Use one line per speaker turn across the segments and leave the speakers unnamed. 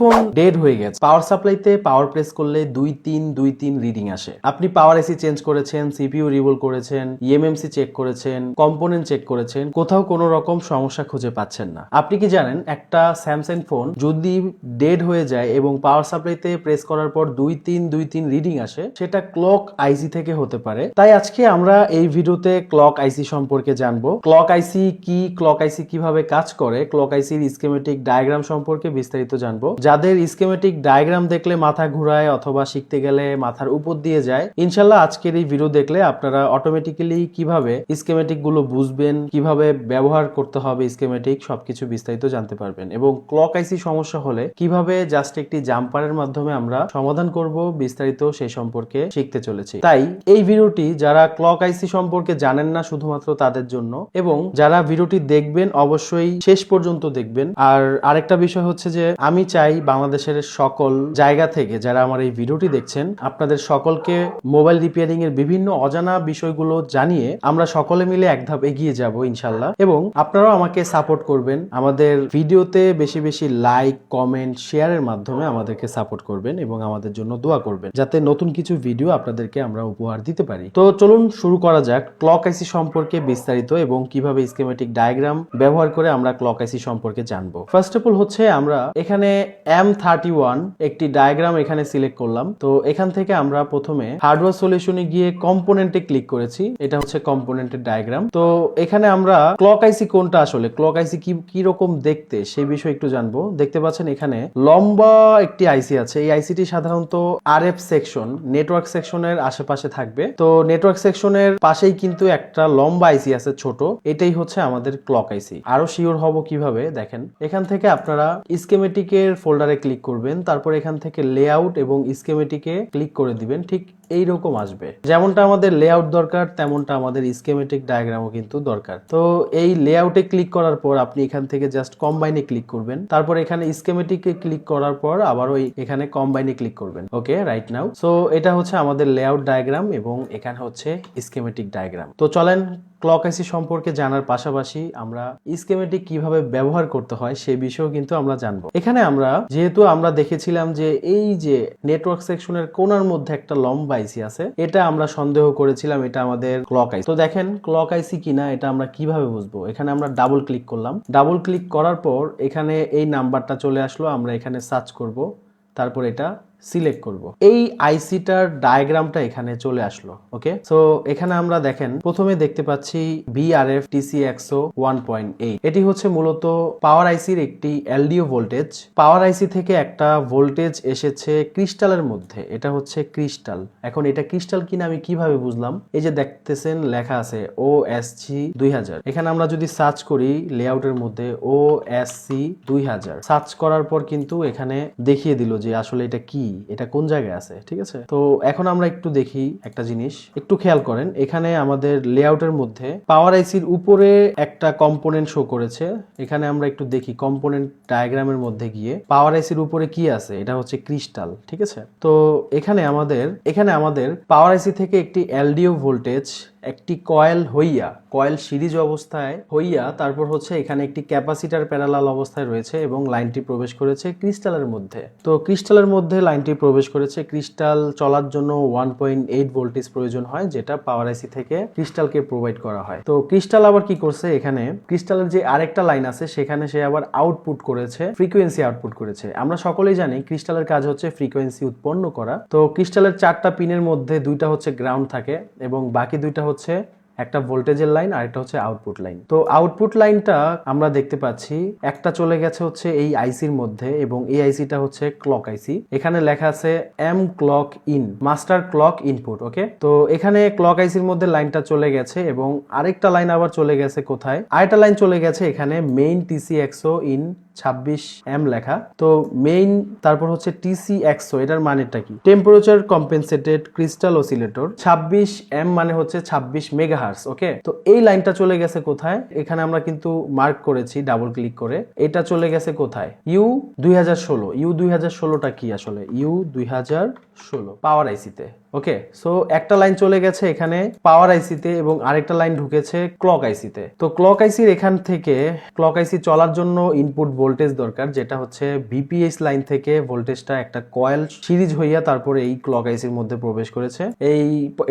Phone dead হয়ে গেছে, পাওয়ার সাপ্লাইতে পাওয়ার press করলে 2-3 রিডিং আসে। আপনি পাওয়ার এসি চেঞ্জ করেছেন, সিপিইউ রিবুল করেছেন, ইএমএমসি চেক করেছেন, কম্পোনেন্ট চেক করেছেন, কোথাও কোনো রকম সমস্যা খুঁজে পাচ্ছেন না। আপনি কি জানেন একটা স্যামসাং ফোন যদি ডেড হয়ে যায় এবং পাওয়ার সাপ্লাইতে প্রেস করার পর 2-3 রিডিং আসে, সেটা ক্লক আইসি থেকে হতে পারে। তাই আজকে আমরা এই ভিডিওতে ক্লক আইসি সম্পর্কে জানবো। ক্লক আইসি কি, ক্লক আইসি কিভাবে কাজ করে, ক্লক আইসির স্কিমেটিক ডায়াগ্রাম সম্পর্কে বিস্তারিত জানবো। যাদের স্কিমেটিক ডায়াগ্রাম দেখলে মাথা ঘুরায় অথবা শিখতে গেলে মাথার উপর দিয়ে যায়, ইনশাল্লাহ আজকের এই ভিডিও দেখলে আপনারা অটোমেটিক্যালি কিভাবে স্কিমেটিক গুলো বুঝবেন, কিভাবে ব্যবহার করতে হবে স্কিমেটিক, সবকিছু বিস্তারিত জানতে পারবেন। এবং ক্লক আইসি সমস্যা হলে কিভাবে জাস্ট একটি জাম্পারের মাধ্যমে আমরা সমাধান করব, বিস্তারিত সেই সম্পর্কে শিখতে চলেছি। তাই এই ভিডিওটি যারা ক্লক আইসি সম্পর্কে জানেন না শুধুমাত্র তাদের জন্য, এবং যারা ভিডিওটি দেখবেন অবশ্যই শেষ পর্যন্ত দেখবেন। আর আরেকটা বিষয় হচ্ছে যে আমি চাই বাংলাদেশের সকল জায়গা থেকে যারা আমার এই ভিডিওটি দেখছেন, আপনাদের সকলকে মোবাইল রিপেয়ারিং এর বিভিন্ন অজানা বিষয়গুলো জানিয়ে আমরা সকলে মিলে এক ধাপ এগিয়ে যাব ইনশাল্লাহ। এবং আপনারাও আমাকে সাপোর্ট করবেন, আমাদের ভিডিওতে বেশি বেশি লাইক, কমেন্ট, শেয়ারের মাধ্যমে আমাদেরকে সাপোর্ট করবেন এবং আমাদের জন্য দোয়া করবেন যাতে নতুন কিছু ভিডিও আপনাদেরকে আমরা উপহার দিতে পারি। তো চলুন শুরু করা যাক ক্লক আইসি সম্পর্কে বিস্তারিত এবং কিভাবে স্কিমেটিক ডায়াগ্রাম ব্যবহার করে আমরা ক্লক আইসি সম্পর্কে জানবো। ফার্স্ট অফ অল হচ্ছে আমরা এখানে M31 একটি ডায়াগ্রাম এখানে সিলেক্ট করলাম। তো এখান থেকে আমরা প্রথমে হার্ডওয়্যার সলিউশনে গিয়ে কম্পোনেন্টে ক্লিক করেছি। এটা হচ্ছে কম্পোনেন্টের ডায়াগ্রাম। তো এখানে আমরা ক্লক আইসি কোনটা, আসলে ক্লক আইসি কি রকম দেখতে সেই বিষয়ে একটু জানবো। দেখতে পাচ্ছেন এখানে লম্বা একটি আইসি আছে। এই আইসিটি সাধারণত আরএফ সেকশন, নেটওয়ার্ক সেকশনের আশেপাশে থাকবে। তো নেটওয়ার্ক সেকশনের পাশেই কিন্তু একটা লম্বা আইসি আছে ছোট, এটাই হচ্ছে আমাদের ক্লক আইসি। আরো শিওর হব কিভাবে, দেখেন এখান থেকে আপনারা স্কিমেটিকের ফোল্ডারে ক্লিক করবেন, তারপর এখান থেকে লেআউট এবং স্কিমেটিকে ক্লিক করে দিবেন। ঠিক এইরকম আসবে। যেমনটা আমাদের লেআউট দরকার তেমনটা আমাদের স্কিমেটিক ডায়াগ্রামও কিন্তু দরকার। তো এই লেআউটে ক্লিক করার পর আপনি এখান থেকে জাস্ট কম্বাইনে ক্লিক করবেন, তারপর এখানে স্কিমেটিকে ক্লিক করার পর আবারও এখানে কম্বাইনে ক্লিক করবেন। ওকে, রাইট নাও। সো এটা হচ্ছে আমাদের লেআউট ডায়াগ্রাম এবং এখানে হচ্ছে স্কিমেটিক ডায়াগ্রাম। তো চলেন ক্লক আইসি সম্পর্কে জানার পাশাপাশি আমরা স্কিমেটিক কিভাবে ব্যবহার করতে হয় সেই বিষয়েও কিন্তু আমরা জানবো। এখানে আমরা যেহেতু আমরা দেখেছিলাম যে এই যে নেটওয়ার্ক সেকশনের কোণার মধ্যে একটা লম্বা আইসি আছে, এটা আমরা সন্দেহ করেছিলাম এটা আমাদের ক্লক আইসি। তো দেখেন ক্লক আইসি কিনা এটা আমরা কিভাবে বুঝবো। এখানে আমরা ডাবল ক্লিক করলাম, ডাবল ক্লিক করার পর এখানে এই নাম্বারটা চলে আসলো, আমরা এখানে সার্চ করব, তারপর এটা সিলেক্ট করব। এই আইসিটার ডায়াগ্রামটা এখানে চলে আসলো। ওকে, সো এখানে আমরা দেখেন প্রথমে দেখতে পাচ্ছি BRF TC100 1.8। এটি হচ্ছে মূলত পাওয়ার আইসির একটি এলডিও ভোল্টেজ। পাওয়ার আইসি থেকে একটা ভোল্টেজ এসেছে ক্রিস্টালের মধ্যে, এটা হচ্ছে ক্রিস্টাল। এখন এটা ক্রিস্টাল কিনা আমি কিভাবে বুঝলাম, এই যে দেখতেছেন লেখা আছে OSC 2000। এখানে আমরা যদি সার্চ করি লেআউটের মধ্যে OSC 2000 সার্চ করার পর কিন্তু এখানে দেখিয়ে দিল যে আসলে এটা কি, এটা কোন জায়গায় আছে। ঠিক আছে, তো এখন আমরা একটু দেখি একটা জিনিস, একটু খেয়াল করেন। এখানে আমাদের লেআউটের মধ্যে পাওয়ার আইসির উপরে একটা কম্পোনেন্ট শো করেছে। এখানে আমরা একটু দেখি কম্পোনেন্ট ডায়াগ্রামের মধ্যে গিয়ে পাওয়ার আইসির উপরে কি আছে, এটা হচ্ছে ক্রিস্টাল। ঠিক আছে, তো এখানে আমাদের পাওয়ার আইসি থেকে একটি এলডিও ভোল্টেজ একটি কয়েল সিরিজ অবস্থায় হইয়া তারপর হচ্ছে এখানে একটি ক্যাপাসিটার প্যারালাল অবস্থায় রয়েছে এবং লাইনটি প্রবেশ করেছে ক্রিস্টালের মধ্যে। তো ক্রিস্টালের মধ্যে লাইনটি প্রবেশ করেছে। ক্রিস্টাল চলার জন্য 1.8 ভোল্টেজ প্রয়োজন হয়, যেটা পাওয়ার আইসি থেকে ক্রিস্টালকে প্রোভাইড করা হয়। তো ক্রিস্টাল আবার কি করছে, এখানে ক্রিস্টালের যে আরেকটা লাইন আছে সেখানে সে আবার আউটপুট করেছে, ফ্রিকোয়েন্সি আউটপুট করেছে। আমরা সকলেই জানি ক্রিস্টালের কাজ হচ্ছে ফ্রিকোয়েন্সি উৎপন্ন করা। তো ক্রিস্টালের 4টা পিনের মধ্যে 2টা হচ্ছে গ্রাউন্ড থাকে এবং বাকি 2টা হচ্ছে একটা ভোল্টেজের লাইন আর একটা হচ্ছে আউটপুট লাইন। তো আউটপুট লাইনটা আমরা দেখতে পাচ্ছি একটা চলে গেছে হচ্ছে এই আইসির মধ্যে এবং এই আইসিটা হচ্ছে ক্লক আইসি। এখানে লেখা আছে M clock in, master clock input. Okay, তো এখানে ক্লক আইসির মধ্যে লাইনটা চলে গেছে এবং আরেকটা লাইন আবার চলে গেছে কোথায়, আরেকটা লাইন চলে গেছে এখানে মেইন TC100 ইন 26M লেখা। তো মেইন তারপর হচ্ছে TC100, এটার মানেটা কি, temperature compensated crystal oscillator. 26M মানে হচ্ছে 26 মেগাহার্টজ। ওকে, তো এই লাইনটা চলে গেছে কোথায়, এখানে আমরা কিন্তু মার্ক করেছি ডাবল ক্লিক করে। এটা চলে গেছে কোথায়, U2016। U2016টা কি আসলে, U2016 পাওয়ার আইসিতে। ওকে, সো একটা লাইন চলে গেছে এখানে পাওয়ার আইসিতে এবং আরেকটা লাইন ঢুকেছে ক্লক আইসিতে। তো ক্লক আইসির এখান থেকে ক্লক আইসি চলার জন্য ইনপুট ভোল্টেজ দরকার, যেটা হচ্ছে ভিপিএস লাইন থেকে ভোল্টেজটা একটা কয়েল সিরিজ হইয়া তারপরে এই ক্লক আইসির মধ্যে প্রবেশ করেছে।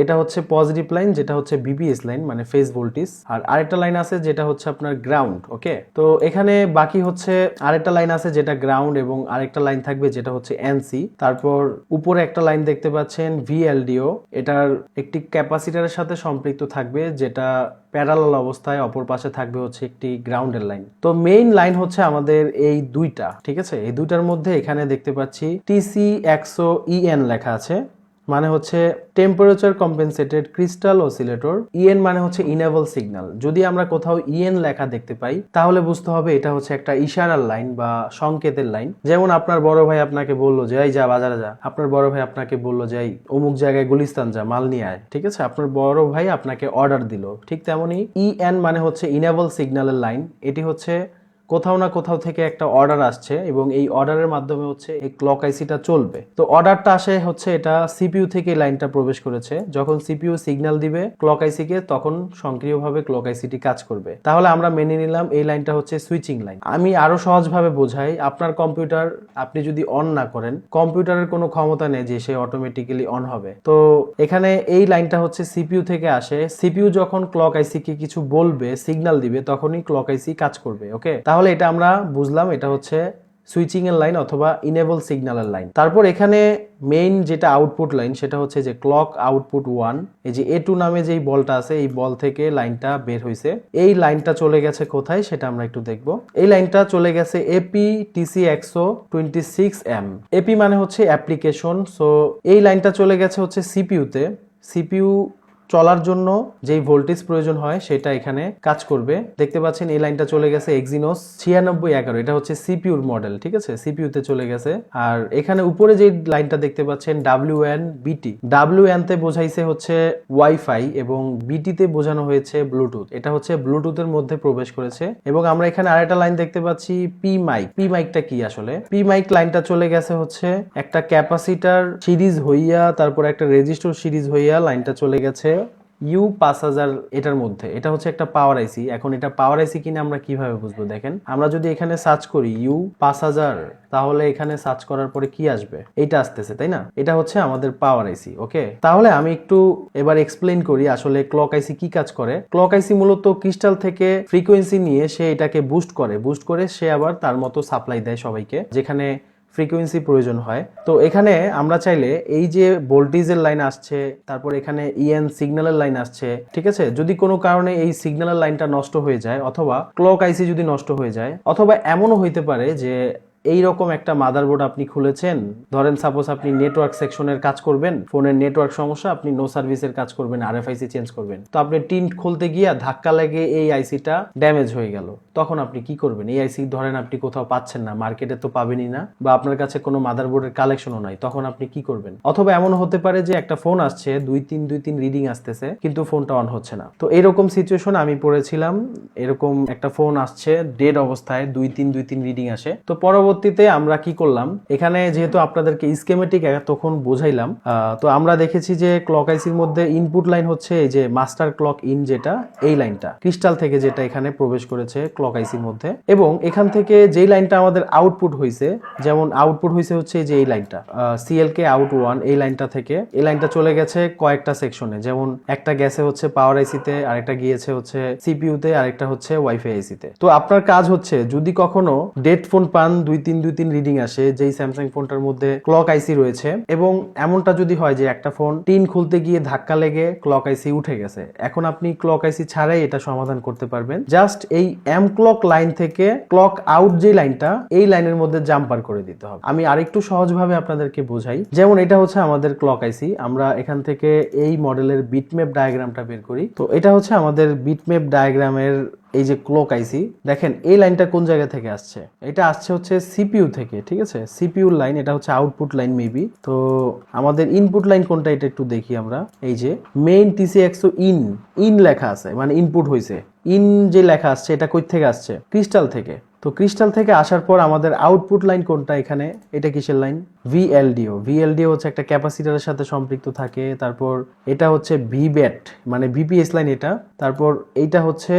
এটা হচ্ছে পজিটিভ লাইন, যেটা হচ্ছে ভিপিএস লাইন মানে ফেজ ভোল্টেজ, আর আরেকটা লাইন আছে যেটা হচ্ছে আপনার গ্রাউন্ড। ওকে, তো এখানে বাকি হচ্ছে আরেকটা লাইন আছে যেটা গ্রাউন্ড এবং আরেকটা লাইন থাকবে যেটা হচ্ছে এনসি। তারপর উপরে একটা লাইন দেখতে পাচ্ছেন ভিএলডিও, এটার একটি ক্যাপাসিটরের সাথে সম্পৃক্ত থাকবে যেটা প্যারালাল অবস্থায়, অপর পাশে থাকবে হচ্ছে একটি গ্রাউন্ডের লাইন। তো মেইন লাইন হচ্ছে আমাদের এই দুইটা, ঠিক আছে। এই দুইটার মধ্যে এখানে দেখতে পাচ্ছি TC100EN লেখা আছে, মানে হচ্ছে temperature compensated crystal oscillator. EN মানে হচ্ছে ইনেবল সিগন্যাল। যদি আমরা কোথাও ইএন লেখা দেখতে পাই তাহলে বুঝতে হবে এটা হচ্ছে একটা ইশারার লাইন বা সংকেতের লাইন। যেমন আপনার বড় ভাই আপনাকে বললো যে এই যা বাজারে যা, আপনার বড় ভাই আপনাকে বললো যে এই অমুক জায়গায় গুলিস্তান যা, মাল নিয়ে আয়, ঠিক আছে। আপনার বড় ভাই আপনাকে অর্ডার দিল, ঠিক তেমনি ইএন মানে হচ্ছে ইনেবল সিগন্যালের লাইন। এটি হচ্ছে কোথাও না কোথাও থেকে একটা অর্ডার আসছে এবং এই অর্ডারের মাধ্যমে হচ্ছে এই ক্লক আইসিটা চলবে। তো অর্ডারটা আসে হচ্ছে এটা সিপিইউ থেকে লাইনটা প্রবেশ করেছে। যখন সিপিইউ সিগন্যাল দিবে ক্লক আইসিকে তখন সক্রিয়ভাবে ক্লক আইসিটি কাজ করবে। তাহলে আমরা মেনে নিলাম এই লাইনটা হচ্ছে সুইচিং লাইন। আমি আরো সহজভাবে বোঝাই, আপনার কম্পিউটার আপনি যদি অন না করেন, কম্পিউটারের কোনো ক্ষমতা নেই যে সে অটোমেটিক্যালি অন হবে। তো এখানে এই লাইনটা হচ্ছে সিপিইউ থেকে আসে। সিপিইউ যখন ক্লক আইসিকে কিছু বলবে, সিগন্যাল দিবে, তখনই ক্লক আইসি কাজ করবে। ওকে, তাহলে এটা আমরা বুঝলাম এটা হচ্ছে সুইচিং এর লাইন অথবা ইনেবল সিগন্যালের লাইন। তারপর এখানে মেইন যেটা আউটপুট লাইন সেটা হচ্ছে যে ক্লক আউটপুট 1। এই যে A2 নামে যেই বলটা আছে এই বল থেকে লাইনটা বের হয়েছে। এই লাইনটা চলে গেছে কোথায় সেটা আমরা একটু দেখব। এই লাইনটা চলে গেছে এপি TC126M। এপি মানে হচ্ছে অ্যাপ্লিকেশন। সো এই লাইনটা চলে গেছে হচ্ছে সিপিইউতে। সিপিইউ চলার জন্য যেই ভোল্টেজ প্রয়োজন হয় সেটা এখানে কাজ করবে। দেখতে পাচ্ছেন এই লাইনটা চলে গেছে এক্সিনোস 9611, এটা হচ্ছে সিপিইউর মডেল, ঠিক আছে, সিপিইউতে চলে গেছে। আর এখানে উপরে যে লাইনটা দেখতে পাচ্ছেন WN-BT, WN তে বোঝাইছে হচ্ছে ওয়াইফাই এবং BT তে বোঝানো হয়েছে ব্লুটুথ। এটা হচ্ছে ব্লুটুথের মধ্যে প্রবেশ করেছে। এবং আমরা এখানে আরেকটা লাইন দেখতে পাচ্ছি পি মাইক। পি মাইকটা কি আসলে? পি মাইক লাইনটা চলে গেছে হচ্ছে একটা ক্যাপাসিটার সিরিজ হইয়া তারপর একটা রেজিস্টর সিরিজ হইয়া লাইনটা চলে গেছে U5000 এটার মধ্যে। এটা হচ্ছে একটা পাওয়ার আইসি। এখন এটা পাওয়ার আইসি কিনা আমরা কিভাবে বুঝবো? দেখেন, আমরা যদি এখানে সার্চ করি U5000, তাহলে এখানে সার্চ করার পরে কি আসবে? এইটা আসতেছে, তাই না? এটা হচ্ছে আমাদের পাওয়ার আইসি। ওকে, তাহলে আমি একটু এবার এক্সপ্লেইন করি আসলে ক্লক আইসি কি কাজ করে। ক্লক আইসি মূলত ক্রিস্টাল থেকে ফ্রিকোয়েন্সি নিয়ে সে এটাকে বুস্ট করে সে আবার তার মতো সাপ্লাই দেয় সবাইকে যেখানে ফ্রিকোয়েন্সি প্রয়োজন হয়। তো এখানে আমরা চাইলে এই যে ভোল্টেজের লাইন আসছে, তারপর এখানে ইএন সিগন্যালের লাইন আসছে, ঠিক আছে, যদি কোনো কারণে এই সিগন্যালের লাইনটা নষ্ট হয়ে যায় অথবা ক্লক আইসি যদি নষ্ট হয়ে যায়, অথবা এমনও হইতে পারে যে এইরকম একটা মাদারবোর্ড আপনি খুলেছেন, ধরেন সাপোজ আপনি নেটওয়ার্ক সেকশনের কাজ করবেন, ফোনের নেটওয়ার্ক সমস্যা, আপনি নো সার্ভিসের কাজ করবেন, আরএফআইসি চেঞ্জ করবেন, তো আপনি টিন খুলতে গিয়া ধাক্কা লেগে এই আইসিটা ড্যামেজ হয়ে গেল, তখন আপনি কি করবেন? এই আইসি ধরেন আপনি কোথাও পাচ্ছেন না, মার্কেটে তো পাবেনই না, বা আপনার কাছে কোনো মাদারবোর্ডের কালেকশনও নাই, তখন আপনি কি করবেন? অথবা এমন হতে পারে যে একটা ফোন আসছে 2-3 রিডিং আসতেছে কিন্তু ফোনটা অন হচ্ছে না। তো এরকম সিচুয়েশন আমি পড়েছিলাম। এরকম একটা ফোন আসছে ডেড অবস্থায়, 2-3 রিডিং আসে। তো পরবর্তীতে আমরা কি করলাম, এখানে যেহেতু আপনাদেরকে স্কেমেটিক তখন বোঝাইলাম, তো আমরা দেখেছি যে ক্লক আইসির মধ্যে ইনপুট লাইন হচ্ছে এই যে মাস্টার ক্লক ইন, যেটা এই লাইনটা ক্রিস্টাল থেকে যেটা এখানে প্রবেশ করেছে ক্লক আইসির মধ্যে, এবং এখান থেকে যেই লাইনটা আমাদের আউটপুট হয়েছে, যেমন আউটপুট হয়েছে হচ্ছে যে এই লাইনটা CLK আউট 1, এই লাইনটা থেকে এই লাইনটা চলে গেছে কয়েকটা সেকশনে, যেমন একটা গেছে হচ্ছে পাওয়ার আইসিতে, আরেকটা গিয়েছে হচ্ছে সিপিইউতে, আরেকটা হচ্ছে ওয়াইফাই আইসিতে। তো আপনার কাজ হচ্ছে যদি কখনো ডেড ফোন পান 2-3 রিডিং আসে যেই স্যামসাং ফোনটার মধ্যে ক্লক আইসি রয়েছে, এবং এমনটা যদি হয় যে একটা ফোন টিন খুলতে গিয়ে ধাক্কা লেগে ক্লক আইসি উঠে গেছে, এখন আপনি ক্লক আইসি ছাড়াই এটা সমাধান করতে পারবেন। জাস্ট এই এম ক্লক লাইন থেকে ক্লক আউট যে লাইনটা, এই লাইনের মধ্যে জাম্পার করে দিতে হবে। আমি আরেকটু সহজভাবে আপনাদেরকে বোঝাই, যেমন এটা হচ্ছে আমাদের ক্লক আইসি, আমরা এখান থেকে এই মডেলের বিটম্যাপ ডায়াগ্রামটা বের করি। তো এটা হচ্ছে আমাদের বিটম্যাপ ডায়াগ্রামের এই যে ক্লক আইসি, দেখেন এই লাইনটা কোন জায়গা থেকে আসছে? এটা আসছে হচ্ছে সিপিইউ থেকে, ঠিক আছে, সিপিইউ লাইন, এটা হচ্ছে আউটপুট লাইন মেবি। তো আমাদের ইনপুট লাইন কোনটা এটা একটু দেখি আমরা। এই যে মেইন TC100 ইন লেখা আছে, মানে ইনপুট হয়েছে। ইন যে লেখা আসছে এটা কই থেকে আসছে? ক্রিস্টাল থেকে। তো ক্রিস্টাল থেকে আসার পর আমাদের আউটপুট লাইন কোনটা এখানে, এটা কিসের লাইন? ভিএলডিও হচ্ছে একটা ক্যাপাসিটরের সাথে সম্পৃক্ত থাকে। তারপর এটা হচ্ছে ভিব্যাট মানে ভিপিএস লাইন এটা। তারপর এইটা হচ্ছে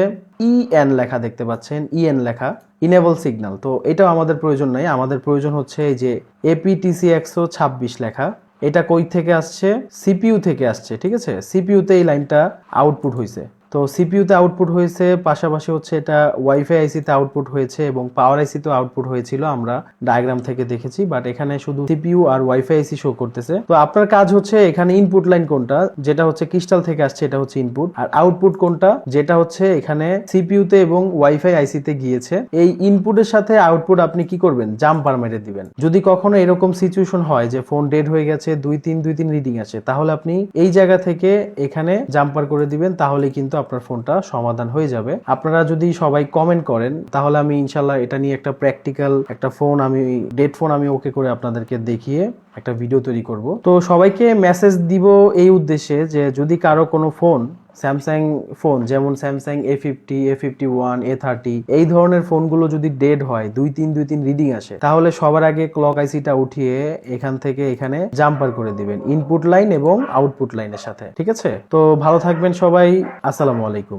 ইএন লেখা দেখতে পাচ্ছেন, ইএন লেখা ইনেবল সিগন্যাল। তো এটাও আমাদের প্রয়োজন নাই, আমাদের প্রয়োজন হচ্ছে এই যে এপিটিসি 126 লেখা। এটা কই থেকে আসছে? সিপিইউ থেকে আসছে, ঠিক আছে। সিপিইউতে এই লাইনটা আউটপুট হয়েছে। তো সিপিইউতে আউটপুট হয়েছে, পাশাপাশি হচ্ছে এটা ওয়াইফাই আইসিতে আউটপুট হয়েছে এবং পাওয়ার আইসিতেও আউটপুট হয়েছিল, আমরা ডায়াগ্রাম থেকে দেখেছি। বাট এখানে শুধু সিপিইউ আর ওয়াইফাই আইসি শো করতেছে। তো আপনার কাজ হচ্ছে এখানে ইনপুট লাইন কোনটা, যেটা হচ্ছে ক্রিস্টাল থেকে আসছে, এটা হচ্ছে ইনপুট। আর আউটপুট কোনটা, যেটা হচ্ছে এখানে সিপিইউতে এবং ওয়াইফাই আইসিতে গিয়েছে। এই ইনপুটের সাথে আউটপুট আপনি কি করবেন? জাম্পার মেরে দিবেন। যদি কখনো এরকম সিচুয়েশন হয় যে ফোন ডেড হয়ে গেছে, 2-3 রিডিং আসে, তাহলে আপনি এই জায়গা থেকে এখানে জাম্পার করে দিবেন, তাহলে কিন্তু আপনার ফোনটা সমাধান হয়ে যাবে। আপনারা যদি সবাই কমেন্ট করেন তাহলে আমি ইনশাল্লাহ এটা নিয়ে একটা প্র্যাকটিক্যাল একটা ফোন, আমি ডেড ফোন আমি ওকে করে আপনাদেরকে দেখিয়ে একটা ভিডিও তৈরি করব। তো সবাইকে মেসেজ দিব এই উদ্দেশ্যে যে যদি কারো কোনো ফোন, স্যামসাং ফোন যেমন স্যামসাং A50, A51, A30 এই ধরনের ফোনগুলো যদি ডেড হয়, 2-3 রিডিং আসে, তাহলে সবার আগে ক্লক আইসিটা উঠিয়ে এখান থেকে এখানে জাম্পার করে দিবেন ইনপুট লাইন এবং আউটপুট লাইনের সাথে, ঠিক আছে। তো ভালো থাকবেন সবাই, আসসালামু আলাইকুম।